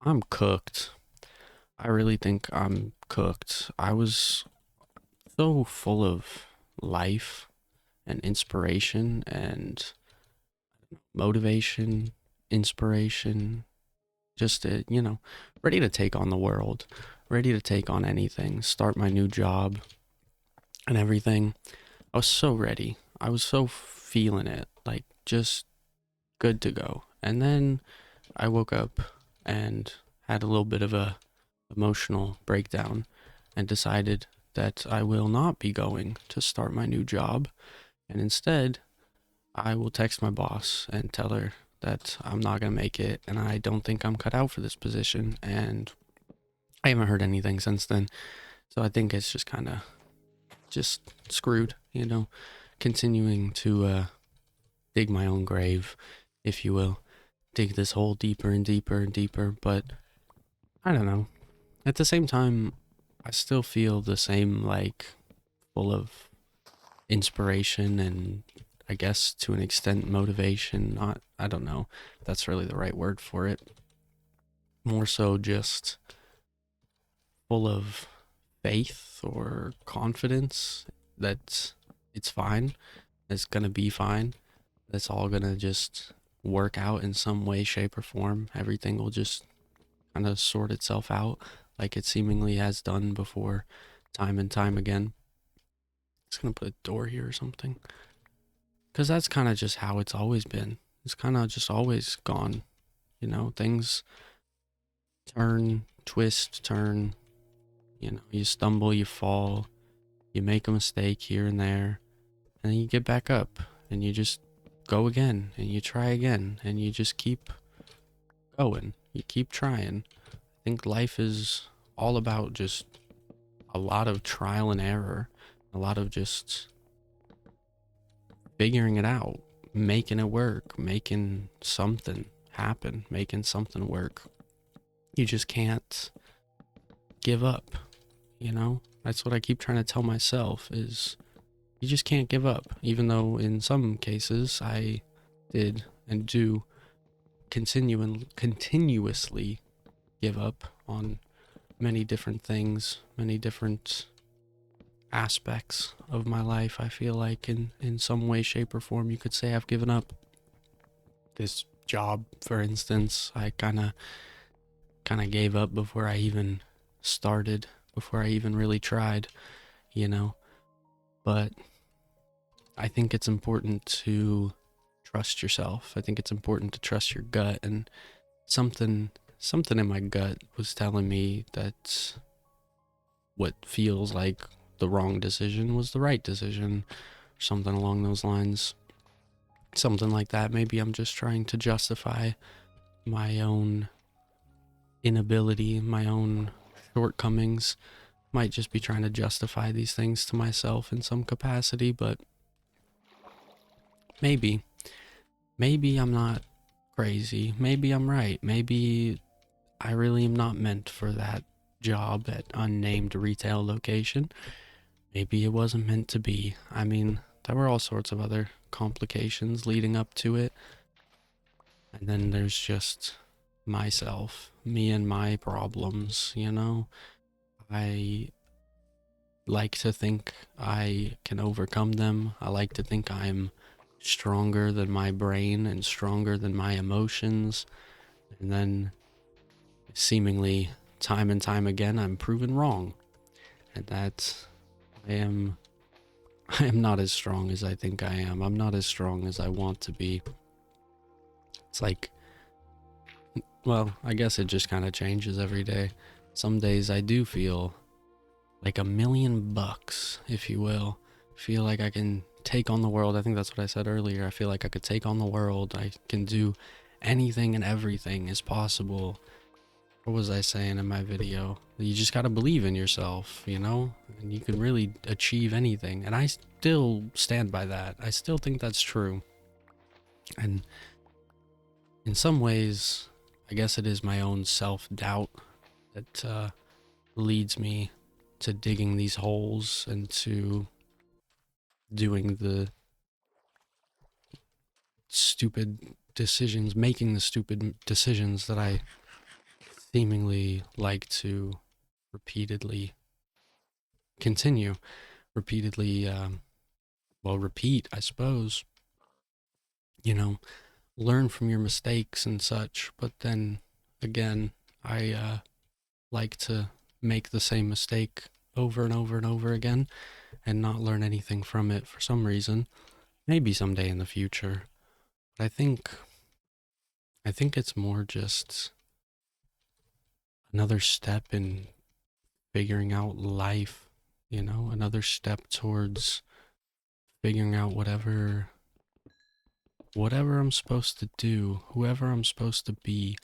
I'm cooked. I really think I'm cooked. I was so full of life and inspiration and motivation, inspiration, just ready to take on the world, ready to take on anything, start my new job and everything. I was so ready. I was so feeling it, like just good to go. And then I woke up and had a little bit of a emotional breakdown and decided that I will not be going to start my new job. And instead, I will text my boss and tell her that I'm not going to make it and I don't think I'm cut out for this position. And I haven't heard anything since then. So I think it's just kind of just screwed, continuing to dig my own grave, if you will, dig this hole deeper and deeper and deeper. But I don't know. At the same time, I still feel the same, like, full of inspiration and I guess to an extent motivation. Not, I don't know if that's really the right word for it. More so just full of faith or confidence that it's fine. It's gonna be fine. It's all gonna just work out in some way, shape, or form. Everything will just kind of sort itself out like it seemingly has done before, time and time again. Just gonna put a door here or something. Because that's kind of just how it's always been. It's kind of just always gone. Things turn, twist, turn. You stumble, you fall, you make a mistake here and there, and then you get back up and you just go again and you try again and you just keep going. You keep trying. I think life is all about just a lot of trial and error, a lot of just figuring it out, making it work, making something happen, making something work. You just can't give up, That's what I keep trying to tell myself is you just can't give up, even though in some cases I did and do continue and continuously give up on many different things, many different aspects of my life. I feel like in some way, shape, or form, you could say I've given up. This job, for instance, I kind of gave up before I even started, before I even really tried, you know. But I think it's important to trust yourself. I think it's important to trust your gut, and something in my gut was telling me that what feels like the wrong decision was the right decision, or something along those lines. Something like that. Maybe I'm just trying to justify my own inability, my own shortcomings. Might just be trying to justify these things to myself in some capacity, but maybe. Maybe I'm not crazy. Maybe I'm right. Maybe I really am not meant for that job at unnamed retail location. Maybe it wasn't meant to be. I mean, there were all sorts of other complications leading up to it. And then there's just myself, me and my problems. I like to think I can overcome them. I like to think I'm stronger than my brain and stronger than my emotions. And then seemingly time and time again I'm proven wrong. And that I am I am not as strong as I think I am. I'm not as strong as I want to be. It's like, well, I guess it just kind of changes every day. Some days I do feel like $1,000,000, if you will. Feel like I can take on the world. I think that's what I said earlier. I feel like I could take on the world. I can do anything and everything is possible. What was I saying in my video? You just gotta believe in yourself, and you can really achieve anything. And I still stand by that. I still think that's true. And in some ways, I guess it is my own self-doubt that leads me to digging these holes and to doing the stupid decisions, making the stupid decisions that I seemingly like to repeatedly continue, repeatedly, repeat, I suppose, you know, learn from your mistakes and such. But then again, I like to make the same mistake over and over and over again and not learn anything from it for some reason. Maybe someday in the future. But I think it's more just another step in figuring out life, another step towards figuring out whatever I'm supposed to do, whoever I'm supposed to be,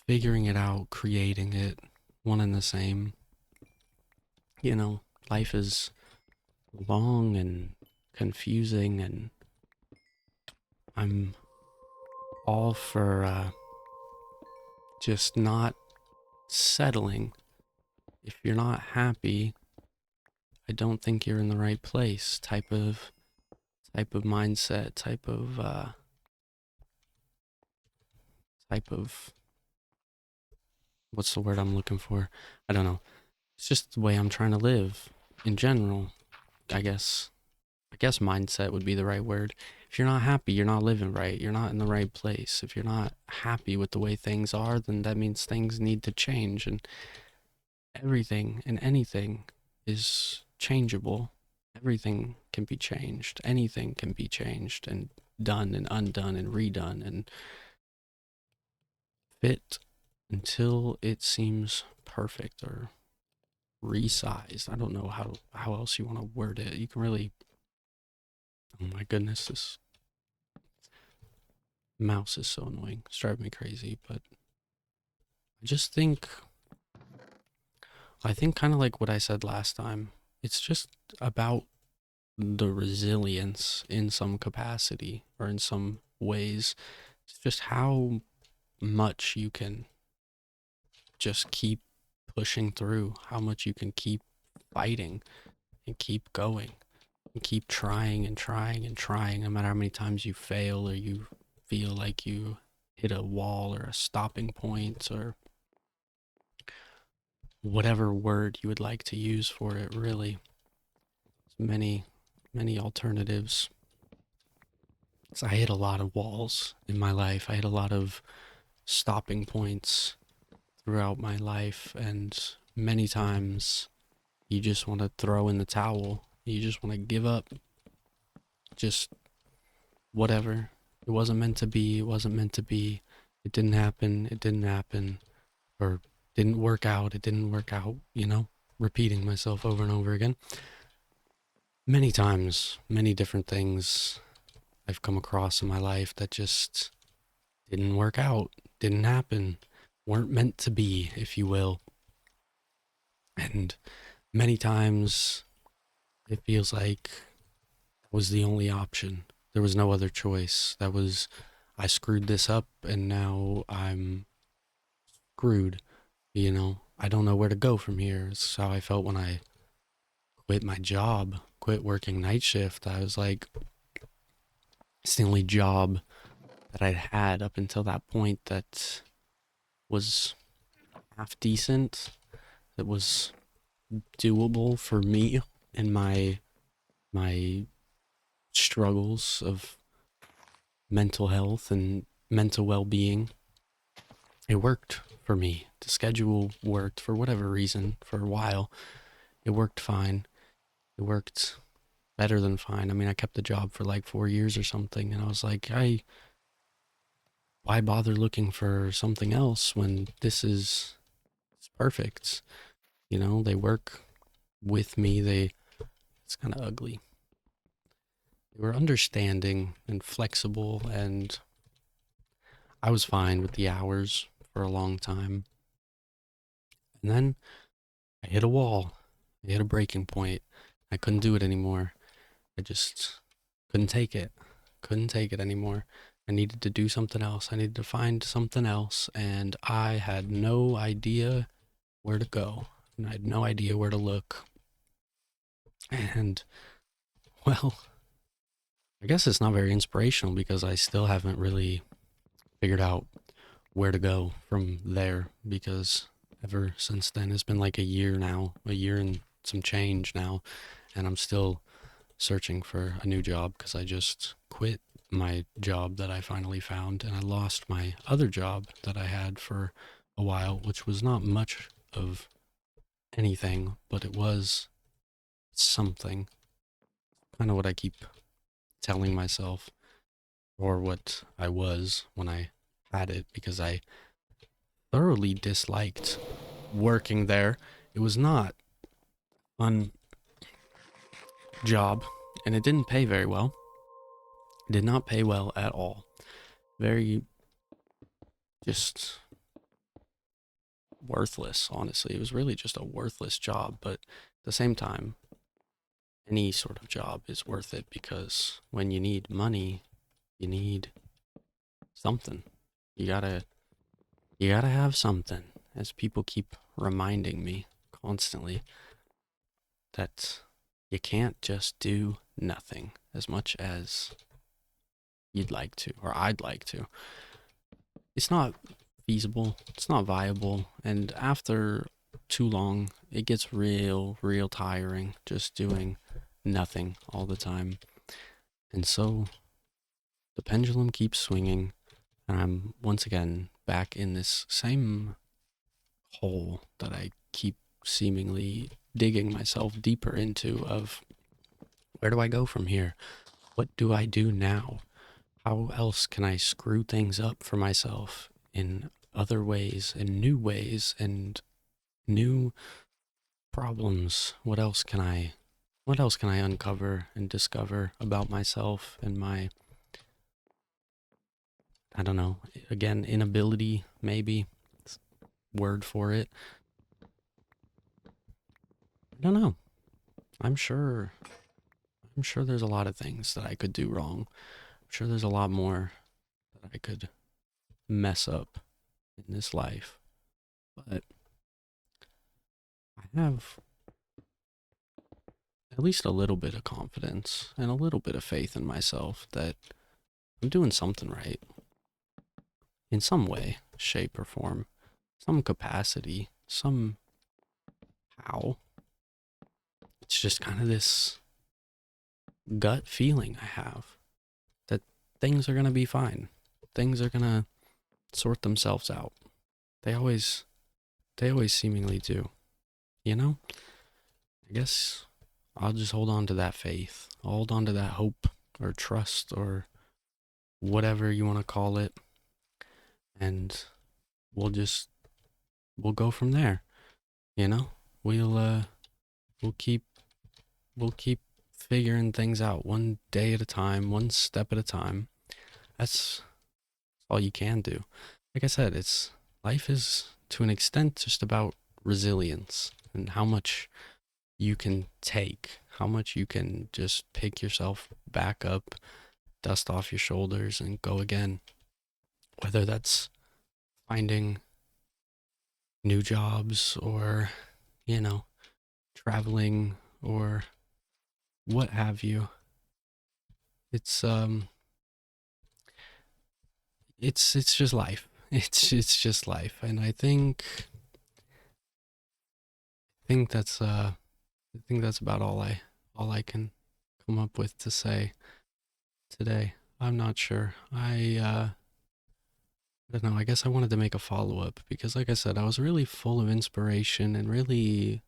figuring it out, creating it, one and the same. You know, life is long and confusing, and I'm all for just not settling. If you're not happy, I don't think you're in the right place. Type of mindset, type of what's the word I'm looking for? I don't know. It's just the way I'm trying to live in general. I guess I guess mindset would be the right word. If you're not happy, you're not living right. You're not in the right place. If you're not happy with the way things are, then that means things need to change, and everything and anything is changeable. Everything can be changed. Anything can be changed and done and undone and redone and fit until it seems perfect or resized. I don't know how else you want to word it. You can really, oh my goodness, this mouse is so annoying. It's driving me crazy, but I just think I think kind of like what I said last time. It's just about the resilience in some capacity or in some ways. It's just how much you can just keep pushing through, how much you can keep fighting and keep going and keep trying and trying and trying, no matter how many times you fail or you feel like you hit a wall or a stopping point or whatever word you would like to use for it, really. There's many alternatives. So I hit a lot of walls in my life. I hit a lot of stopping points throughout my life, and many times you just want to throw in the towel. You just want to give up. Just whatever. It wasn't meant to be. It wasn't meant to be. It didn't happen. It didn't happen. Or didn't work out. It didn't work out, repeating myself over and over again. Many times, many different things I've come across in my life that just didn't work out, didn't happen, weren't meant to be, if you will. And many times it feels like that was the only option. There was no other choice. I screwed this up and now I'm screwed. I don't know where to go from here. It's how I felt when I quit my job, quit working night shift. I was like, it's the only job that I'd had up until that point that was half decent, that was doable for me and my struggles of mental health and mental well-being. It worked for me. The schedule worked for whatever reason for a while. It worked fine. It worked better than fine. I mean, I kept the job for like 4 years or something, and I was like, why bother looking for something else when it's perfect? They work with me. It's kind of ugly. They were understanding and flexible, and I was fine with the hours for a long time. And then I hit a wall. I hit a breaking point. I couldn't do it anymore. I just couldn't take it. Couldn't take it anymore. I needed to do something else. I needed to find something else, and I had no idea where to go. And I had no idea where to look. And, well, I guess it's not very inspirational because I still haven't really figured out where to go from there, because ever since then it's been like a year now, a year and some change now, and I'm still searching for a new job because I just quit my job that I finally found, and I lost my other job that I had for a while, which was not much of anything, but it was something. Kind of what I keep telling myself, or what I was when I had it, because I thoroughly disliked working there. It was not a fun job, and it didn't pay very well. It did not pay well at all. Very just worthless, honestly. It was really just a worthless job, but at the same time, any sort of job is worth it, because when you need money, you need something. You gotta you gotta have something. As people keep reminding me constantly, that you can't just do nothing as much as you'd like to, or I'd like to. It's not feasible, it's not viable, and after too long, it gets real tiring just doing nothing all the time. And so the pendulum keeps swinging, and I'm once again back in this same hole that I keep seemingly digging myself deeper into, of where do I go from here? What do I do now? How else can I screw things up for myself in other ways, and new problems? What else can I uncover and discover about myself and my, I don't know, again, inability, maybe word for it. I don't know. I'm sure I'm sure there's a lot of things that I could do wrong. I'm sure there's a lot more that I could mess up in this life. But I have at least a little bit of confidence and a little bit of faith in myself that I'm doing something right in some way, shape, or form, some capacity, somehow. It's just kind of this gut feeling I have that things are going to be fine. Things are going to sort themselves out. They always they always seemingly do, you know? I guess I'll just hold on to that faith. I'll hold on to that hope or trust or whatever you want to call it, and we'll just we'll go from there, you know? We'll uh we'll keep we'll keep figuring things out one day at a time, one step at a time. That's all you can do. Like I said, it's life is to an extent just about resilience and how much you can take, how much you can just pick yourself back up, dust off your shoulders, and go again. Whether that's finding new jobs, or, you know, traveling, or what have you. It's it's just life. It's just life. And I think that's about all I can come up with to say today. I'm not sure. I don't know. I guess I wanted to make a follow up because, like I said, I was really full of inspiration and really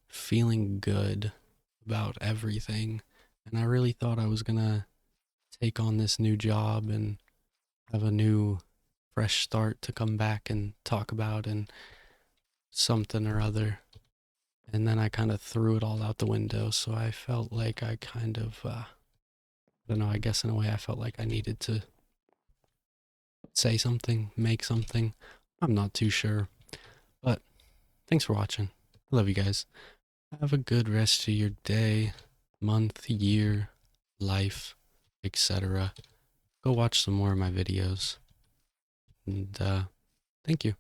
feeling good about everything. And I really thought I was going to take on this new job and have a new, fresh start to come back and talk about, and something or other. And then I kind of threw it all out the window. So I felt like I kind of, I don't know, I guess in a way I felt like I needed to say something, make something. I'm not too sure. But thanks for watching. I love you guys. Have a good rest of your day, month, year, life, etc. Go watch some more of my videos. And thank you.